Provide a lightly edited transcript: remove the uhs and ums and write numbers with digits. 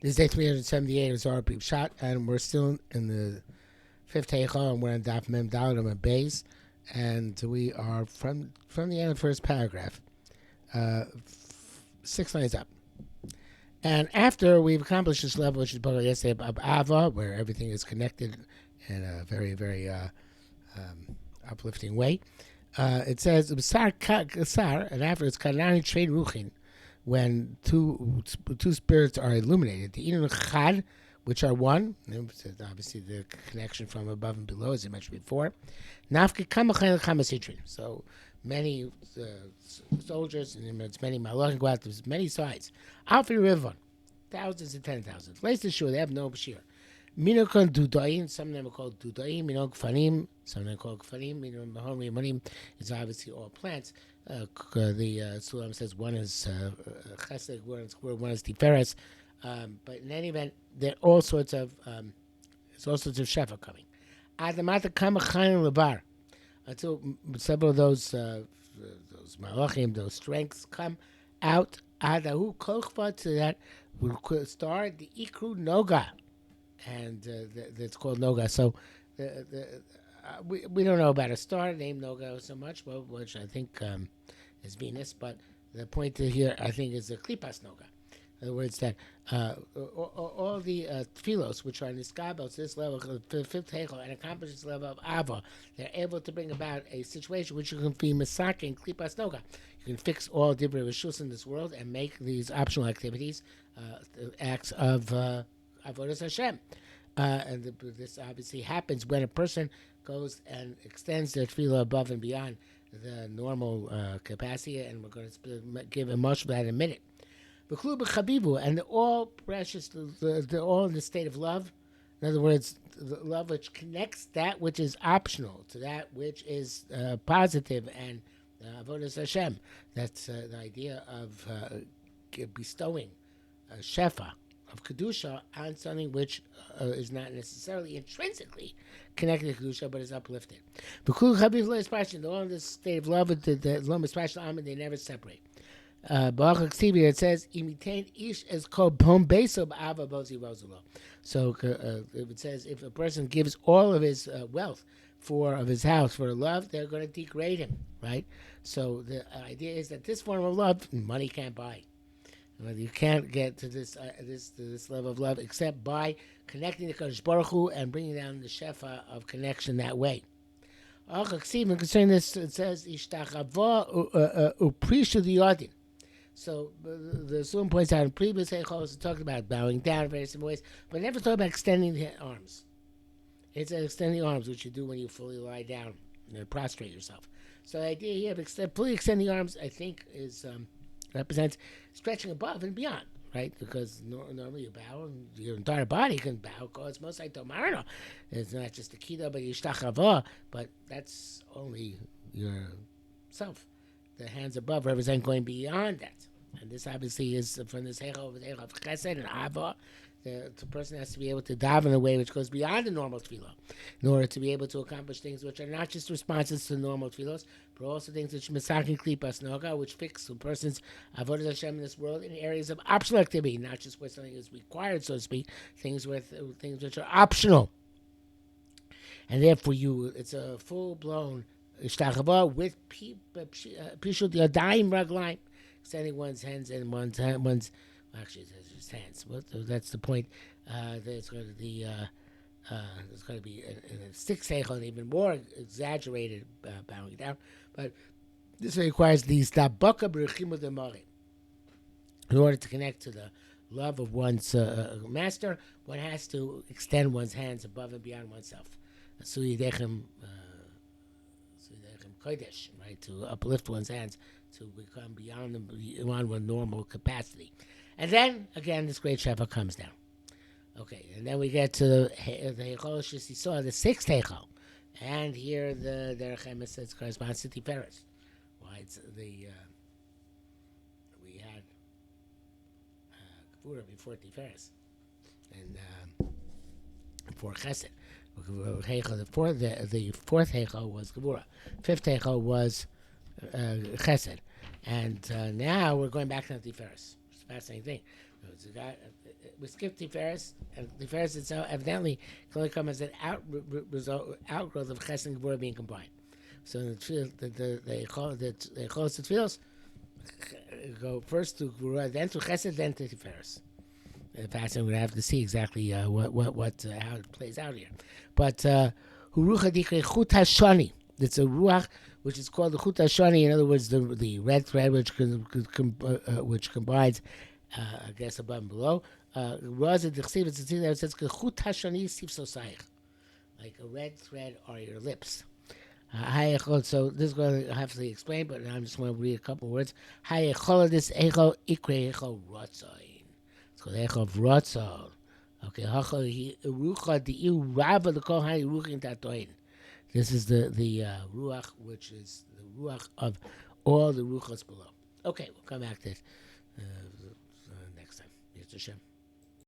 This is day 378 of Zohar Pshat, and we're still in the fifth Heichal, and we're on Daf Mem Dalet on base, and we are from the end of the first paragraph, 6 lines up. And after we've accomplished this level, which is about yesterday of Ava, where everything is connected in a very, very uplifting way, it says, and after it's Kanani Trade Ruchin, when two spirits are illuminated, the Inun Chad, which are one, obviously the connection from above and below, as I mentioned before. Nafke Kamachan Kamasitrin. So many soldiers, and it's many Malachim go out, there's many sides. Alfi Rivon, thousands and 10,000. Place the shore, they have no Bashir. Minokon Dudaim, some of them are called Dudaim, Minok Fanim, some of them are called Fanim, Minok Mahomri Manim, it's obviously all plants. The Sulam says one is Chesed, one is Tiferes, but in any event, there are all sorts of Shefa coming. Adamata Kamachan Levar, until several of those Malachim, those strengths come out. Adahu Kochva, to that will start the Ikru Noga, and that's called Noga. So we don't know about a star named Noga so much, which I think is Venus, but the point here, I think, is the Kelipas Noga. In other words, that all the tefillos, which are in Niskabos, this level, the fifth Heichal, and accomplish this level of Ava, they're able to bring about a situation which you can be Masaka and Kelipas Noga. You can fix all different rishus in this world and make these optional activities acts of Avodas Hashem. And this obviously happens when a person goes and extends their tefillah above and beyond the normal capacity, and we're going to give a much of that in a minute. And they're all precious, they're all in the state of love. In other words, the love which connects that which is optional to that which is positive and Avodas Hashem. That's the idea of bestowing shefa of Kedusha on something which is not necessarily intrinsically connected to Kedusha, but is uplifted. They're all in this state of love with the Lom Especially Amen, they never separate. It says, ish is called Pom Beso Ava Bozi Rozulo. So it says, if a person gives all of his wealth of his house for love, they're going to degrade him, right? So the idea is that this form of love, money can't buy. You can't get to this level of love except by connecting to Kadosh Baruch Hu and bringing down the shefa of connection that way. Concerning this, it says, Ishtachava uprisha diyadin. So the Sulam points out in previous Heichals, it talked about bowing down in various ways, but never talked about extending the arms. It's extending the arms, which you do when you fully lie down and prostrate yourself. So the idea here of fully extending the arms, I think, is represents stretching above and beyond, right? Because normally you bow, and your entire body can bow, because most like Tomarno. It's not just the Kida, but Yishtachava, but that's only yourself. The hands above represent going beyond that. And this obviously is from this Heichal of Chesed and Ava. The person has to be able to daven in a way which goes beyond the normal tefillah, in order to be able to accomplish things which are not just responses to normal tefillahs, but also things which Masakin Kelipas Noga, which fix a person's Avodah Hashem in this world in areas of optional activity, not just where something is required, so to speak, things which are optional. And therefore, it's a full-blown Ishtachava with Pishut Yadayim Raglaim, extending one's hands and one's actually, it says just hands. Well, that's the point. There's going to be in a sixth Heichal, an even more exaggerated bowing down. But this requires these Dabaka B'Rechimu Demari. In order to connect to the love of one's master, one has to extend one's hands above and beyond oneself. Suyidechem Kodesh, right? To uplift one's hands to become beyond one normal capacity. And then, again, this great Shefa comes down. Okay, and then we get to the Heichal Shesisah, the sixth Heichal. And here the Derech Emes says corresponds to Tiferes. Why it's we had Gevura before Tiferes. And before Chesed. The fourth Heichal was Gevura. Fifth Heichal was Chesed. And now we're going back to Tiferes. It's a fascinating thing. It's a guy, we skipped Tiferes, and Tiferes itself evidently can only come as an outgrowth of Chesed and Gevurah being combined. So they call it the tefillos go first to Gevurah, then to Chesed, then to Tiferes. Fascinating. We have to see exactly how it plays out here. But Hurucha Dikre Chut Hashani. It's a ruach which is called the Chut Hashani. In other words, the red thread which combines, I guess, above and below. It says Chut Hashani Sif Sosaich. Like a red thread are your lips. So this is going to have to explain, but I just want to read a couple of words. Heichal this Heichal Ikre Heichal Rotzoin. It's called Heichal Rotzon. Okay, Heichal Rucha the Rabba the Kol Hai Ruchin Tatoin. This is the ruach, which is the ruach of all the ruchas below. Okay, we'll come back to it next time. Yetzer Hashem.